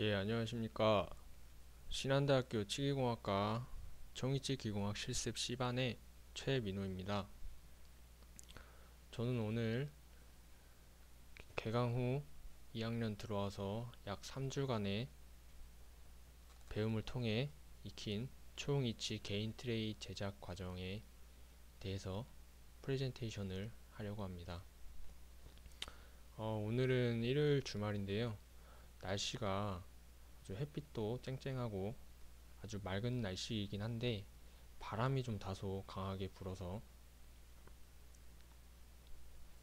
예, 안녕하십니까. 신한대학교 치기공학과 정의치 기공학 실습 C반의 최민호입니다. 저는 오늘 개강 후 2학년 들어와서 약 3주간의 배움을 통해 익힌 초응이치 개인 트레이 제작 과정에 대해서 프레젠테이션을 하려고 합니다. 오늘은 일요일 주말인데요. 날씨가 아주 햇빛도 쨍쨍하고 아주 맑은 날씨이긴 한데 바람이 좀 다소 강하게 불어서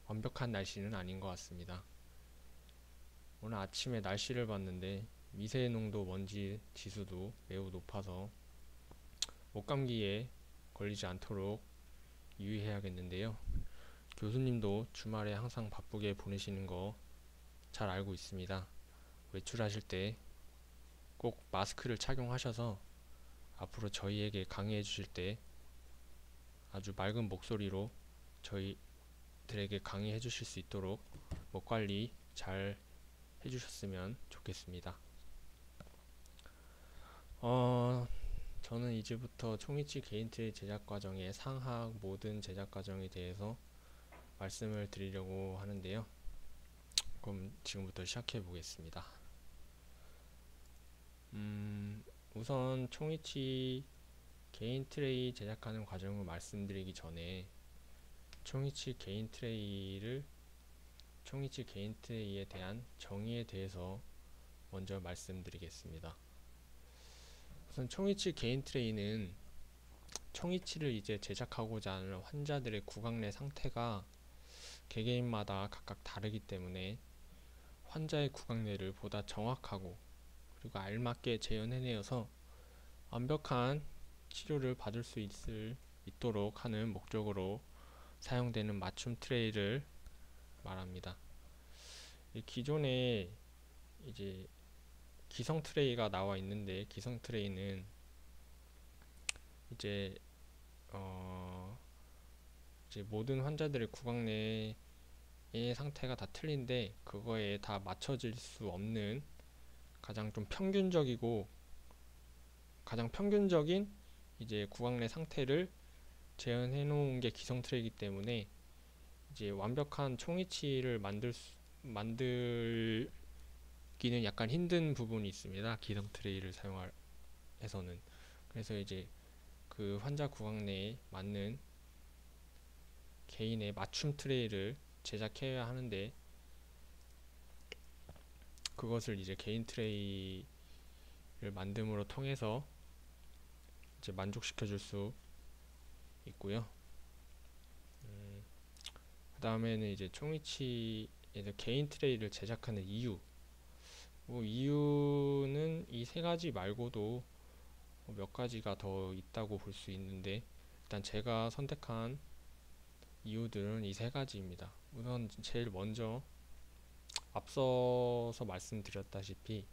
완벽한 날씨는 아닌 것 같습니다. 오늘 아침에 날씨를 봤는데 미세농도 먼지 지수도 매우 높아서 목감기에 걸리지 않도록 유의해야겠는데요. 교수님도 주말에 항상 바쁘게 보내시는 거 잘 알고 있습니다. 외출하실 때 꼭 마스크를 착용하셔서 앞으로 저희에게 강의해 주실 때 아주 맑은 목소리로 저희들에게 강의해 주실 수 있도록 목 관리 잘 해주셨으면 좋겠습니다. 저는 이제부터 총이치 개인 트레이 제작 과정의 상학 모든 제작 과정에 대해서 말씀을 드리려고 하는데요. 그럼 지금부터 시작해 보겠습니다. 우선 총이치 개인 트레이 제작하는 과정을 말씀드리기 전에 총이치 개인 트레이에 대한 정의에 대해서 먼저 말씀드리겠습니다. 우선 총이치 개인 트레이는 총이치를 이제 제작하고자 하는 환자들의 구강 내 상태가 개개인마다 각각 다르기 때문에 환자의 구강 내를 보다 정확하고 그리고 알맞게 재현해내어서 완벽한 치료를 받을 수 있도록 하는 목적으로 사용되는 맞춤 트레이를 말합니다. 기존에 이제 기성 트레이가 나와 있는데 기성 트레이는 이제 이제 모든 환자들의 구강 내의 상태가 다 틀린데 그거에 다 맞춰질 수 없는 가장 좀 가장 평균적인 이제 구강 내 상태를 재현해 놓은 게 기성 트레이이기 때문에 이제 완벽한 총이치를 만들기는 약간 힘든 부분이 있습니다. 기성 트레이를 사용해서는. 그래서 이제 그 환자 구강 내에 맞는 개인의 맞춤 트레이를 제작해야 하는데 그것을 이제 개인 트레이를 만듦으로 통해서 이제 만족시켜 줄 수 있고요. 그 다음에는 이제 총이치에서 개인 트레이를 제작하는 이유는 이 세 가지 말고도 몇 가지가 더 있다고 볼 수 있는데 일단 제가 선택한 이유들은 이 세 가지입니다. 우선 제일 먼저 앞서서 말씀드렸다시피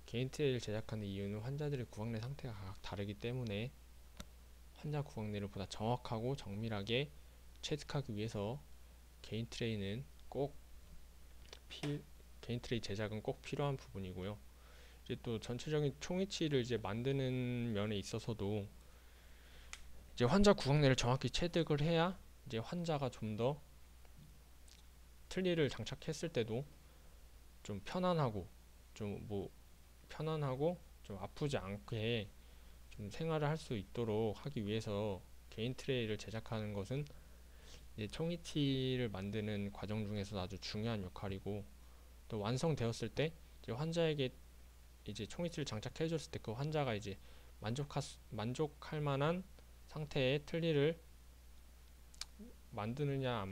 개인 트레이를 제작하는 이유는 환자들의 구강 내 상태가 각각 다르기 때문에 환자 구강 내를 보다 정확하고 정밀하게 체득하기 위해서 개인 트레이 제작은 꼭 필요한 부분이고요. 이제 또 전체적인 총이치를 이제 만드는 면에 있어서도 이제 환자 구강내를 정확히 체득을 해야 이제 환자가 좀 더 틀니를 장착했을 때도 좀 편안하고 좀 아프지 않게 좀 생활을 할 수 있도록 하기 위해서 개인 트레이를 제작하는 것은 이제 총이치를 만드는 과정 중에서 아주 중요한 역할이고 또 완성되었을 때 이제 환자에게 이제 총이치를 장착해 줬을 때 그 환자가 이제 만족할 만한 상태의 틀니를 만드느냐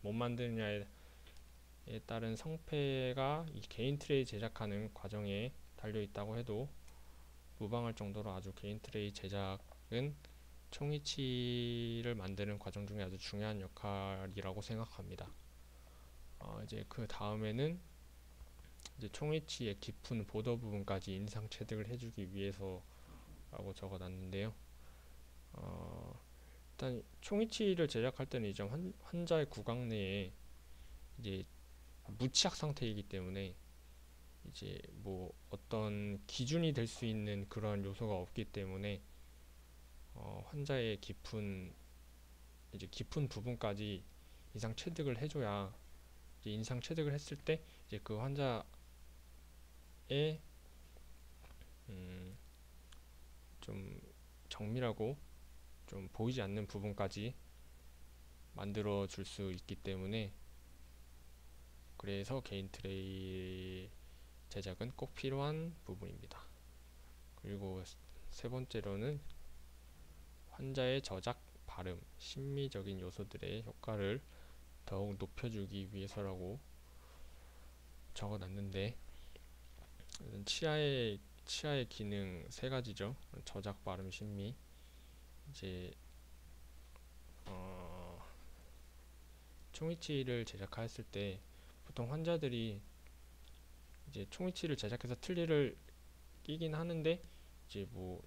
못 만드느냐에 따른 성패가 이 개인 트레이 제작하는 과정에 달려 있다고 해도 무방할 정도로 아주 개인 트레이 제작은 총이치를 만드는 과정 중에 아주 중요한 역할이라고 생각합니다. 이제 그 다음에는 이제 총이치의 깊은 보더 부분까지 인상 체득을 해주기 위해서라고 적어놨는데요. 일단 총이치를 제작할 때는 이제 환자의 구강 내에 이제 무치약 상태이기 때문에 이제 뭐 어떤 기준이 될 수 있는 그런 요소가 없기 때문에 환자의 이제 깊은 부분까지 인상 체득을 해줘야, 이제 인상 체득을 했을 때 이제 그 환자의 음, 좀 정밀하고 좀 보이지 않는 부분까지 만들어 줄 수 있기 때문에, 그래서 개인 트레이 제작은 꼭 필요한 부분입니다. 그리고 세 번째로는 환자의 저작, 발음, 심미적인 요소들의 효과를 더욱 높여주기 위해서라고 적어놨는데, 치아의 기능 세 가지죠. 저작, 발음, 심미. 이제 어, 총이치를 제작하였을 때 보통 환자들이 이제 총이치를 제작해서 틀니를 끼긴 하는데, 이제 뭐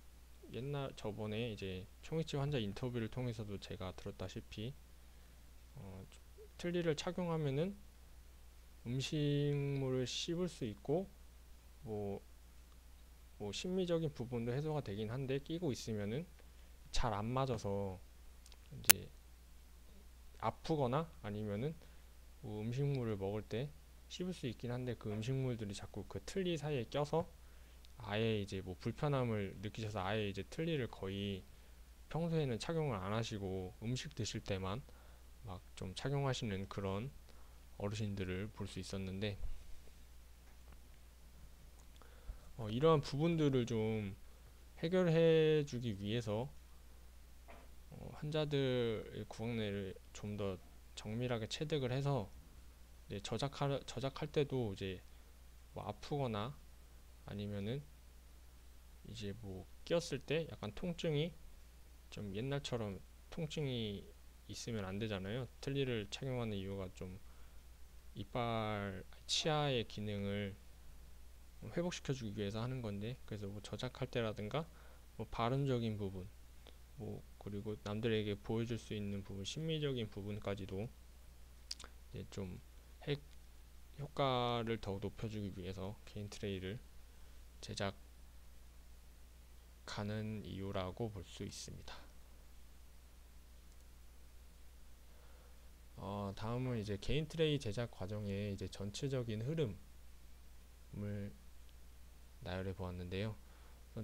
옛날 저번에 이제 총이치 환자 인터뷰를 통해서도 제가 들었다시피 틀니를 착용하면은 음식물을 씹을 수 있고 뭐, 뭐 심미적인 부분도 해소가 되긴 한데, 끼고 있으면은 잘 안 맞아서 이제 아프거나 아니면은 뭐 음식물을 먹을 때 씹을 수 있긴 한데, 그 음식물들이 자꾸 그 틀니 사이에 껴서 아예 이제 뭐 불편함을 느끼셔서 아예 이제 틀니를 거의 평소에는 착용을 안 하시고 음식 드실 때만 막 좀 착용하시는 그런 어르신들을 볼 수 있었는데, 이러한 부분들을 좀 해결해 주기 위해서 환자들의 구강내를 좀 더 정밀하게 체득을 해서 이제 저작할 때도 이제 뭐 아프거나 아니면은 이제 뭐 끼었을 때 약간 통증이 좀 옛날처럼 통증이 있으면 안 되잖아요. 틀니를 착용하는 이유가 좀 치아의 기능을 회복시켜주기 위해서 하는 건데, 그래서 뭐 저작할 때라든가 뭐 발음적인 부분, 뭐 그리고 남들에게 보여줄 수 있는 부분, 심미적인 부분까지도 이제 좀 효과를 더욱 높여주기 위해서 개인 트레이를 제작하는 이유라고 볼 수 있습니다. 다음은 이제 개인 트레이 제작 과정의 이제 전체적인 흐름을 나열해 보았는데요.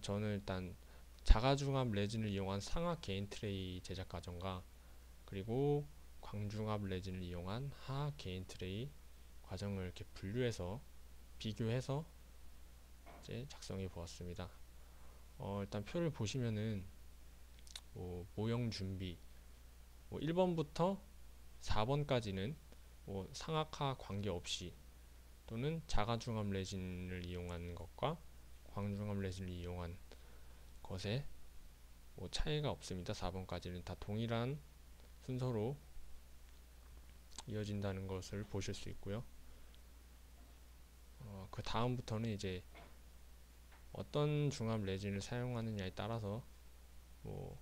저는 일단 자가중압 레진을 이용한 상하 개인 트레이 제작 과정과, 그리고 광중압 레진을 이용한 하하 개인 트레이 과정을 이렇게 분류해서 비교해서 이제 작성해 보았습니다. 일단 표를 보시면은 뭐 모형 준비, 뭐 1번부터 4번까지는 뭐 상하하 관계없이, 또는 자가중압 레진을 이용한 것과 광중압 레진을 이용한 것에 뭐 차이가 없습니다. 4번까지는 다 동일한 순서로 이어진다는 것을 보실 수 있고요. 그 다음부터는 이제 어떤 중압 레진을 사용하느냐에 따라서 뭐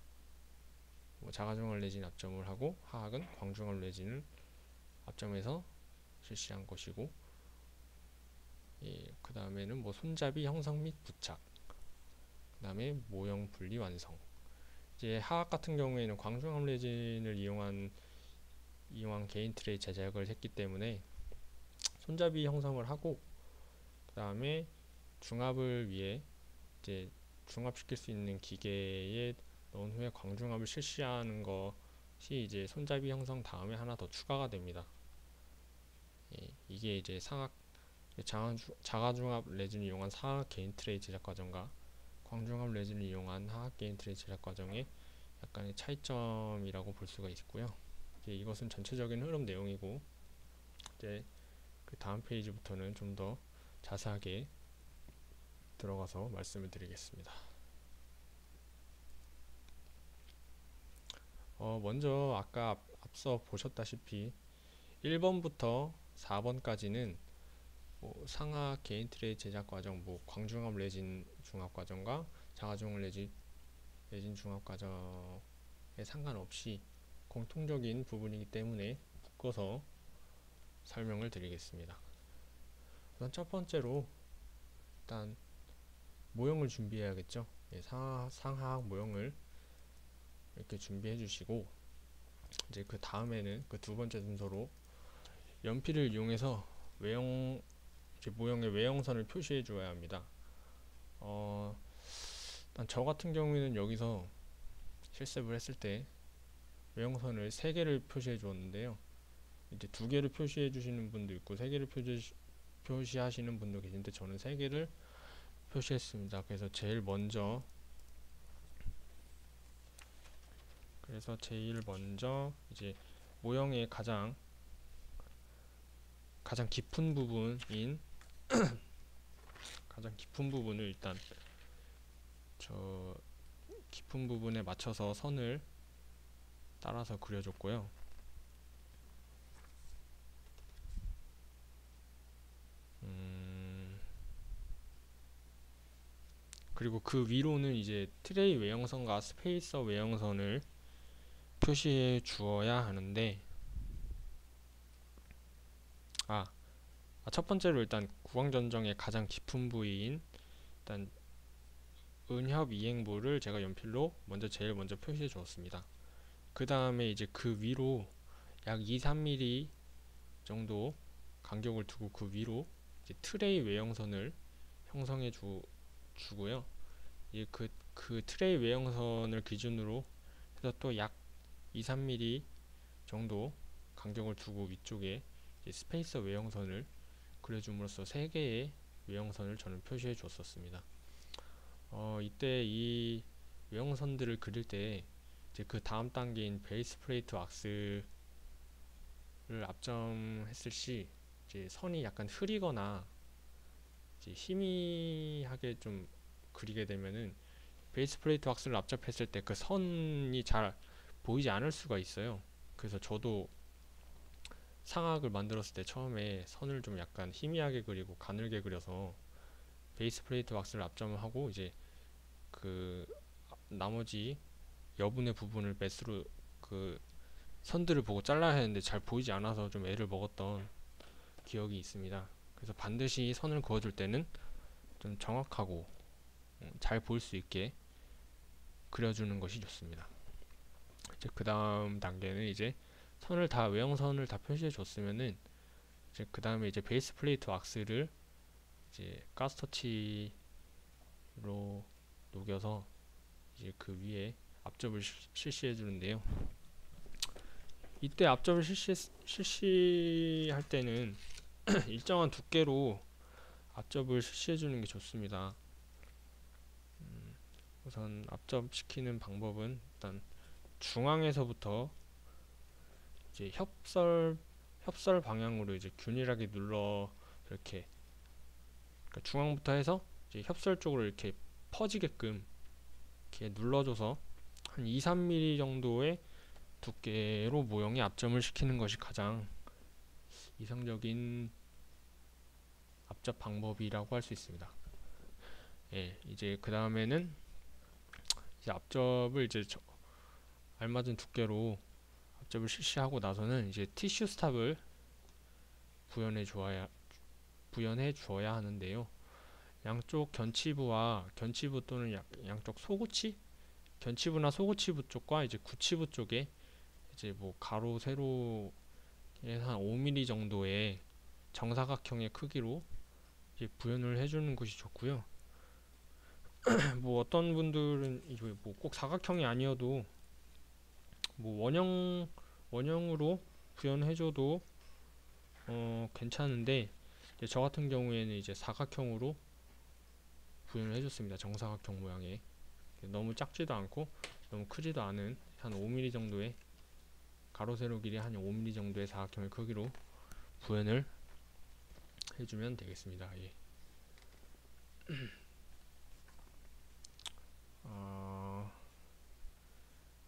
자가중압 레진 압점을 하고, 하악은 광중압 레진을 압점해서 실시한 것이고, 그 다음에는 뭐 손잡이 형성 및 부착, 그 다음에 모형 분리 완성. 이제 하악 같은 경우에는 광중압 레진을 이용한 개인 트레이 제작을 했기 때문에 손잡이 형성을 하고, 그 다음에 중압을 위해 이제 중압시킬 수 있는 기계에 넣은 후에 광중압을 실시하는 것이 이제 손잡이 형성 다음에 하나 더 추가가 됩니다. 이게 이제 자가중압 레진을 이용한 상악 개인 트레이 제작 과정과 광중압 레진을 이용한 하악 개인 트레이 제작 과정의 약간의 차이점이라고 볼 수가 있고요. 이제 이것은 전체적인 흐름 내용이고, 이제 그 다음 페이지부터는 좀 더 자세하게 들어가서 말씀을 드리겠습니다. 먼저 아까 앞서 보셨다시피 1번부터 4번까지는 뭐 상하 개인 트레이 제작 과정, 뭐 광중압 레진 중압 과정과 자가중압 레진 중압 과정에 상관없이 공통적인 부분이기 때문에 묶어서 설명을 드리겠습니다. 우선 첫 번째로 일단 모형을 준비해야겠죠. 예, 상하악 모형을 이렇게 준비해 주시고, 이제 그 다음에는 그 두 번째 순서로 연필을 이용해서 이제 모형의 외형선을 표시해 주어야 합니다. 일단 저 같은 경우에는 여기서 실습을 했을 때 외형선을 3개를 표시해 주었는데요. 이제 2개를 표시해 주시는 분도 있고 3개를 표시하시는 분도 계신데, 저는 3개를 표시했습니다. 그래서 제일 먼저 이제 모형의 가장 깊은 부분인 가장 깊은 부분을 일단 저 깊은 부분에 맞춰서 선을 따라서 그려줬고요. 그리고 그 위로는 이제 트레이 외형선과 스페이서 외형선을 표시해 주어야 하는데, 첫 번째로 일단 구강전정의 가장 깊은 부위인 일단 은협 이행부를 제가 연필로 제일 먼저 표시해 주었습니다. 그 다음에 이제 그 위로 약 2-3mm 정도 간격을 두고 그 위로 이제 트레이 외형선을 형성해 주고요. 이제 그 트레이 외형선을 기준으로 해서 또 약 2-3mm 정도 간격을 두고 위쪽에 이제 스페이서 외형선을 그려줌으로써 3개의 외형선을 저는 표시해 주었었습니다. 이때 이 외형선들을 그릴 때 이제 그 다음 단계인 베이스 플레이트 왁스를 압점했을 시 이제 선이 약간 흐리거나 이제 희미하게 좀 그리게 되면은 베이스 플레이트 왁스를 압접했을 때 그 선이 잘 보이지 않을 수가 있어요. 그래서 저도 상악을 만들었을 때 처음에 선을 좀 약간 희미하게 그리고 가늘게 그려서 베이스 플레이트 왁스를 압점하고 이제 그 나머지 여분의 부분을 메스로 그 선들을 보고 잘라야 했는데 잘 보이지 않아서 좀 애를 먹었던 기억이 있습니다. 그래서 반드시 선을 그어줄 때는 좀 정확하고 잘 보일 수 있게 그려주는 것이 좋습니다. 이제 그 다음 단계는 이제 외형선을 다 표시해 줬으면은 이제 그 다음에 이제 베이스 플레이트 왁스를 이제 가스터치로 녹여서 이제 그 위에 앞접을 실시해 주는데요. 이때 앞접을 실시할 때는 일정한 두께로 앞접을 실시해 주는 게 좋습니다. 우선 앞접시키는 방법은 일단 중앙에서부터 이제 협설 방향으로 이제 균일하게 이렇게, 그러니까 중앙부터 해서 이제 협설 쪽으로 이렇게 퍼지게끔 이렇게 눌러줘서 한 2-3mm 정도의 두께로 모형에 앞점을 시키는 것이 가장 이상적인 앞접 방법이라고 할 수 있습니다. 예, 이제 그 다음에는 이제 앞접을 이제 알맞은 두께로 앞접을 실시하고 나서는 이제 티슈 스탑을 부연해 주어야 하는데요. 양쪽 견치부 또는 양쪽 소고치, 견치부나 소고치부 쪽과 이제 구치부 쪽에 이제 뭐 가로 세로 한 5mm 정도의 정사각형의 크기로 이제 부연을 해주는 것이 좋고요. 뭐 어떤 분들은 이제 뭐 꼭 사각형이 아니어도 뭐 원형으로 부연해줘도 괜찮은데, 이제 저 같은 경우에는 이제 사각형으로 부연을 해줬습니다. 정사각형 모양의 너무 작지도 않고 너무 크지도 않은 한 5mm 정도의 가로 세로 길이 한 5mm 정도의 사각형의 크기로 부연을 해주면 되겠습니다. 예.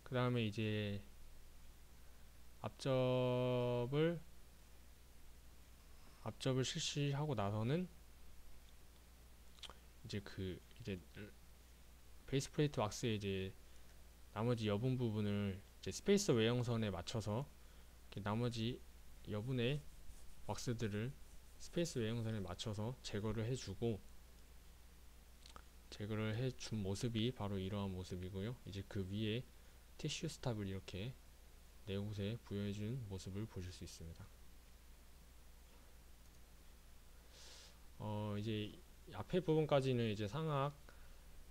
그 다음에 이제 앞접을 실시하고 나서는 이제 베이스 플레이트 왁스의 이제 나머지 여분 부분을 이제 스페이서 외형선에 맞춰서 나머지 여분의 왁스들을 스페이스 외형선에 맞춰서 제거를 해주고, 제거를 해준 모습이 바로 이러한 모습이고요. 이제 그 위에 티슈 스탑을 이렇게 네 곳에 부여해준 모습을 보실 수 있습니다. 이제 앞에 부분까지는 이제 상악,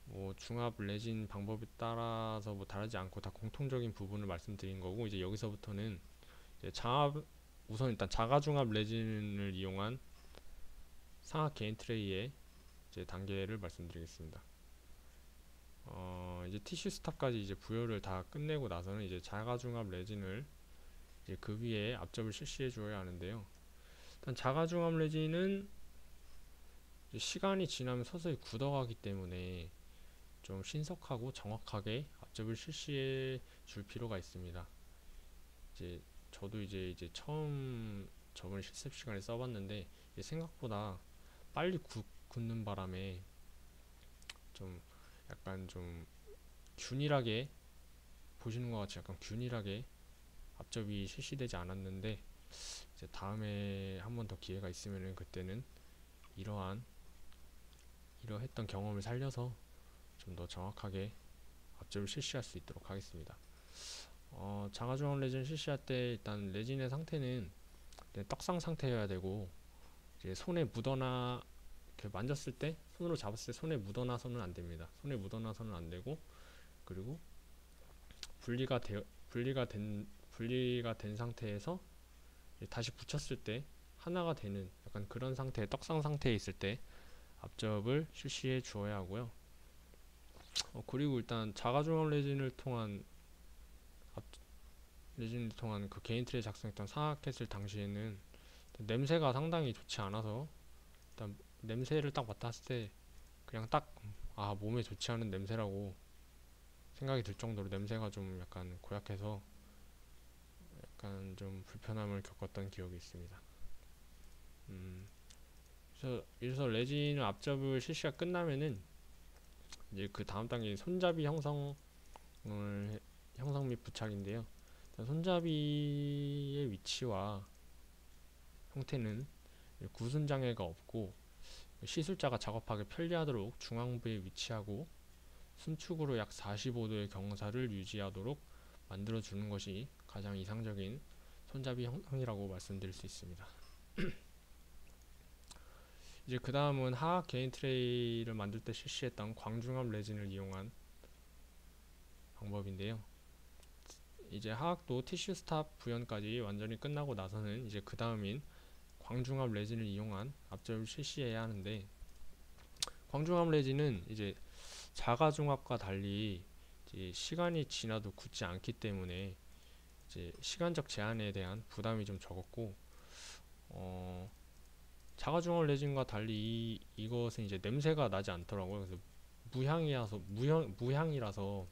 뭐 중압 레진 방법에 따라서 뭐 다르지 않고 다 공통적인 부분을 말씀드린 거고, 이제 여기서부터는 이제 우선 일단 자가중압 레진을 이용한 상악 개인 트레이의 이제 단계를 말씀드리겠습니다. 이제 티슈 스탑까지 이제 부여를 다 끝내고 나서는 이제 자가중압 레진을 이제 그 위에 앞접을 실시해 주어야 하는데요. 일단 자가중압 레진은 시간이 지나면 서서히 굳어가기 때문에 좀 신속하고 정확하게 앞접을 실시해 줄 필요가 있습니다. 이제 저도 이제 처음 저번 실습 시간에 써봤는데 생각보다 빨리 굳는 바람에 좀 약간 좀 균일하게, 보시는 것 같이 약간 균일하게 앞접이 실시되지 않았는데, 이제 다음에 한 번 더 기회가 있으면은 그때는 이러했던 경험을 살려서 좀 더 정확하게 앞접을 실시할 수 있도록 하겠습니다. 자가중압 레진 실시할 때 일단 레진의 상태는 떡상 상태여야 되고, 이제 손에 묻어나 이렇게 만졌을 때, 손으로 잡았을 때 손에 묻어나서는 안 됩니다. 손에 묻어나서는 안 되고, 그리고 분리가 된 상태에서 다시 붙였을 때 하나가 되는 약간 그런 상태, 떡상 상태에 있을 때 앞접을 실시해 주어야 하고요. 그리고 일단 자가중압 레진을 통한 그 개인 트레이 작성했던 상악했을 당시에는 냄새가 상당히 좋지 않아서, 일단 냄새를 딱 맡았을 때 그냥 딱 몸에 좋지 않은 냄새라고 생각이 들 정도로 냄새가 좀 약간 고약해서 약간 좀 불편함을 겪었던 기억이 있습니다. 그래서 레진을 앞접을 실시가 끝나면은 이제 그 다음 단계인 손잡이 형성 및 부착인데요. 손잡이의 위치와 형태는 구순 장애가 없고 시술자가 작업하기 편리하도록 중앙부에 위치하고 순축으로 약 45도의 경사를 유지하도록 만들어주는 것이 가장 이상적인 손잡이 형성이라고 말씀드릴 수 있습니다. 이제 그 다음은 하악 개인 트레이를 만들 때 실시했던 광중압 레진을 이용한 방법인데요. 이제 하악도 티슈 스탑 부연까지 완전히 끝나고 나서는 이제 그 다음인 광중압 레진을 이용한 앞접을 실시해야 하는데, 광중압 레진은 이제 자가중압과 달리 이제 시간이 지나도 굳지 않기 때문에 이제 시간적 제한에 대한 부담이 좀 적었고, 자가중압 레진과 달리 이것은 이제 냄새가 나지 않더라고요. 그래서 무향이라서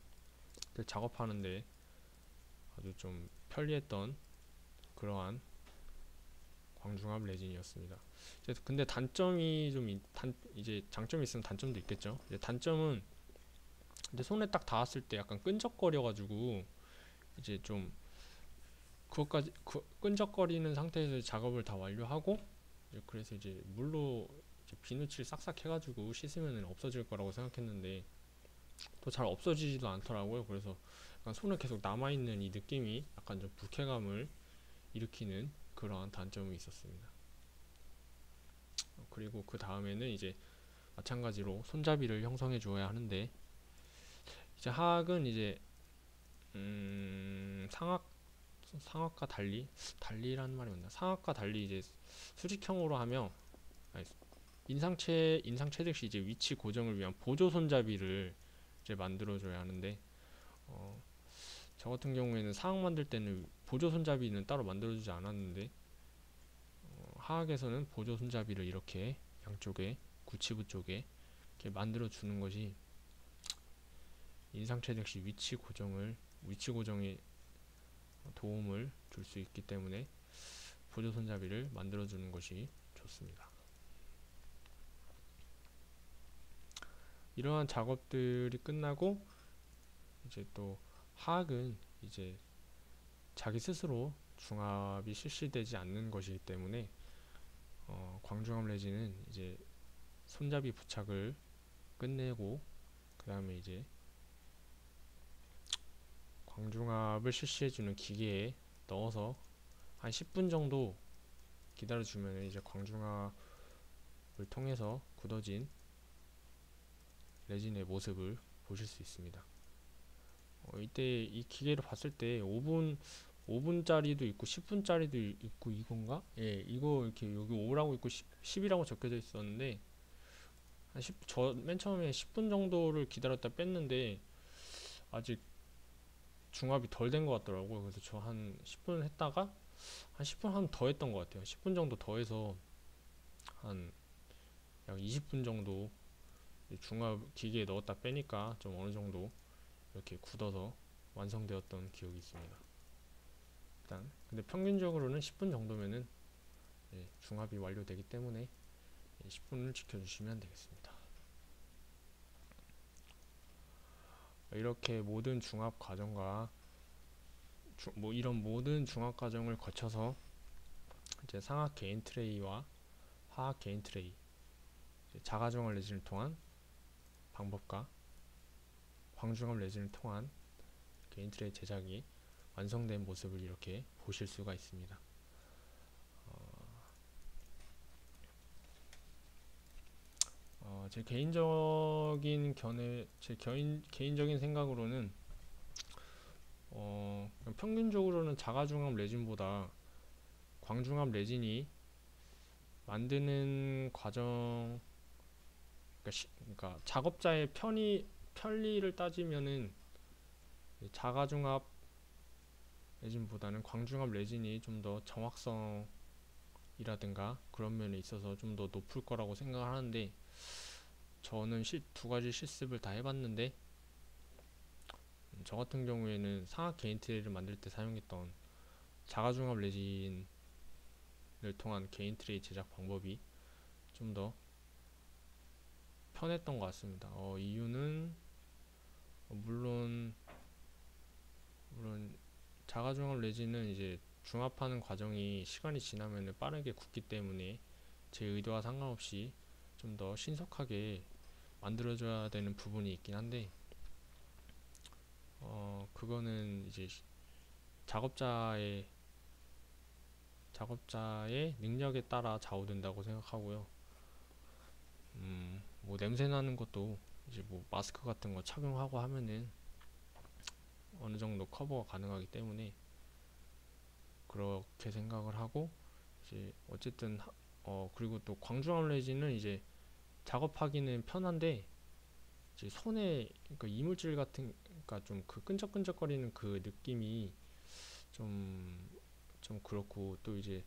작업하는데 아주 좀 편리했던 그러한 광중압 레진이었습니다. 근데 이제 장점이 있으면 단점도 있겠죠. 이제 단점은 이제 손에 딱 닿았을 때 약간 끈적거려가지고 이제 좀 끈적거리는 상태에서 작업을 다 완료하고, 그래서 이제 물로 이제 비누칠 싹싹 해가지고 씻으면 없어질 거라고 생각했는데 또 잘 없어지지도 않더라고요. 그래서 약간 손에 계속 남아있는 이 느낌이 약간 좀 불쾌감을 일으키는 그러한 단점이 있었습니다. 그리고 그 다음에는 이제 마찬가지로 손잡이를 형성해 주어야 하는데, 이제 하악은 이제 상악과 달리라는 말이 맞나? 상악과 달리 이제 수직형으로 하며, 인상 체득 시 이제 위치 고정을 위한 보조 손잡이를 이제 만들어줘야 하는데, 저 같은 경우에는 상악 만들 때는 보조 손잡이는 따로 만들어주지 않았는데, 하악에서는 보조 손잡이를 이렇게 양쪽에 구치부 쪽에 이렇게 만들어주는 것이 인상 체득 시 위치 고정에 도움을 줄 수 있기 때문에 보조 손잡이를 만들어주는 것이 좋습니다. 이러한 작업들이 끝나고 이제 또 하악은 이제 자기 스스로 중압이 실시되지 않는 것이기 때문에 광중압 레진은 이제 손잡이 부착을 끝내고 그 다음에 이제 광중압을 실시해주는 기계에 넣어서 한 10분 정도 기다려주면 이제 광중압을 통해서 굳어진 레진의 모습을 보실 수 있습니다. 이때 이 기계를 봤을 때 5분짜리도 있고 10분짜리도 있고 이건가? 예, 이거 이렇게 여기 5라고 있고 10이라고 적혀져 있었는데 저 맨 처음에 10분 정도를 기다렸다 뺐는데 아직 중압이 덜 된 것 같더라고요. 그래서 저 한 10분 했다가 한 10분 한 더 했던 것 같아요. 10분 정도 더 해서 한 약 20분 정도 중압 기계에 넣었다 빼니까 좀 어느 정도 이렇게 굳어서 완성되었던 기억이 있습니다. 일단 근데 평균적으로는 10분 정도면은 중압이 완료되기 때문에 10분을 지켜주시면 되겠습니다. 이렇게 모든 중압 과정과 이런 모든 중압 과정을 거쳐서 이제 상하 개인 트레이와 하하 개인 트레이, 자가중압 레진을 통한 방법과 광중압 레진을 통한 개인 트레이 제작이 완성된 모습을 이렇게 보실 수가 있습니다. 제 개인적인 개인적인 생각으로는 평균적으로는 자가중압 레진보다 광중압 레진이 만드는 과정, 그러니까 작업자의 편리를 따지면은 자가중압 레진보다는 광중압 레진이 좀 더 정확성이라든가 그런 면에 있어서 좀 더 높을 거라고 생각을 하는데, 저는 두 가지 실습을 다 해봤는데 저 같은 경우에는 상하 개인 트레이를 만들 때 사용했던 자가중압 레진을 통한 개인 트레이 제작 방법이 좀 더 편했던 것 같습니다. 이유는 물론 자가중압 레진은 이제 중압하는 과정이 시간이 지나면 빠르게 굳기 때문에 제 의도와 상관없이 좀 더 신속하게 만들어줘야 되는 부분이 있긴 한데, 그거는 이제 작업자의 능력에 따라 좌우된다고 생각하고요. 뭐 냄새 나는 것도 이제 뭐 마스크 같은 거 착용하고 하면은 어느 정도 커버가 가능하기 때문에 그렇게 생각을 하고, 이제 어쨌든 그리고 또 광중압 레진은 이제 작업하기는 편한데 이제 손에, 그러니까 이물질 같은, 그러니까 좀 그 끈적끈적거리는 그 느낌이 좀 그렇고, 또 이제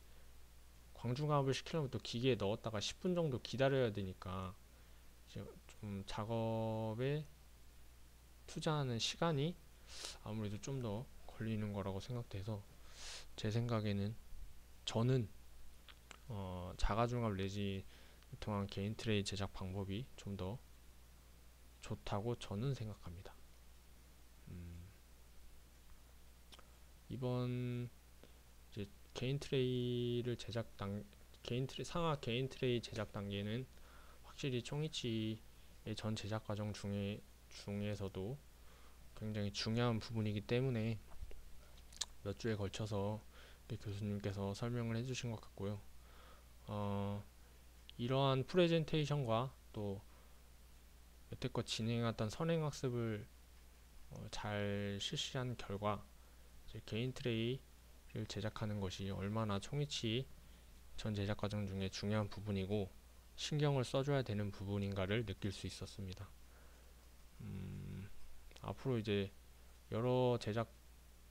광중압을 시키려면 또 기계에 넣었다가 10분 정도 기다려야 되니까 이제 좀 작업에 투자하는 시간이 아무래도 좀 더 걸리는 거라고 생각돼서, 제 생각에는 저는 자가중압 레진을 통한 개인 트레이 제작 방법이 좀 더 좋다고 저는 생각합니다. 이번 이제 상하 개인 트레이 제작 단계는 확실히 총이치의 전 제작 과정 중에서도 굉장히 중요한 부분이기 때문에 몇 주에 걸쳐서 교수님께서 설명을 해주신 것 같고요. 이러한 프레젠테이션과 또 여태껏 진행했던 선행학습을 잘 실시한 결과 이제 개인 트레이를 제작하는 것이 얼마나 총이치 전 제작 과정 중에 중요한 부분이고 신경을 써줘야 되는 부분인가를 느낄 수 있었습니다. 앞으로 이제 여러 제작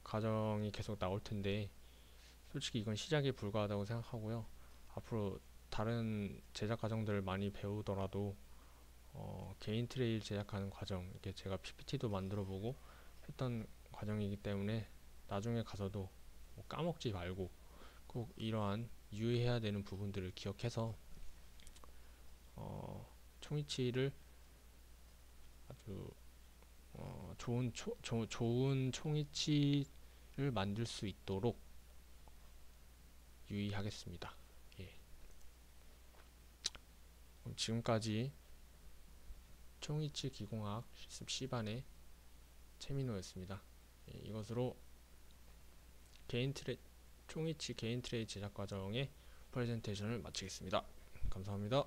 과정이 계속 나올 텐데 솔직히 이건 시작에 불과하다고 생각하고요. 앞으로 다른 제작 과정들을 많이 배우더라도 개인 트레이를 제작하는 과정, 이렇게 제가 PPT도 만들어보고 했던 과정이기 때문에 나중에 가서도 뭐 까먹지 말고 꼭 이러한 유의해야 되는 부분들을 기억해서 총이치를 아주 좋은 총이치를 만들 수 있도록 유의하겠습니다. 예. 지금까지 총이치 기공학 실습 C반의 최민호였습니다. 이것으로 총이치 개인 트레이 제작 과정의 프레젠테이션을 마치겠습니다. 감사합니다.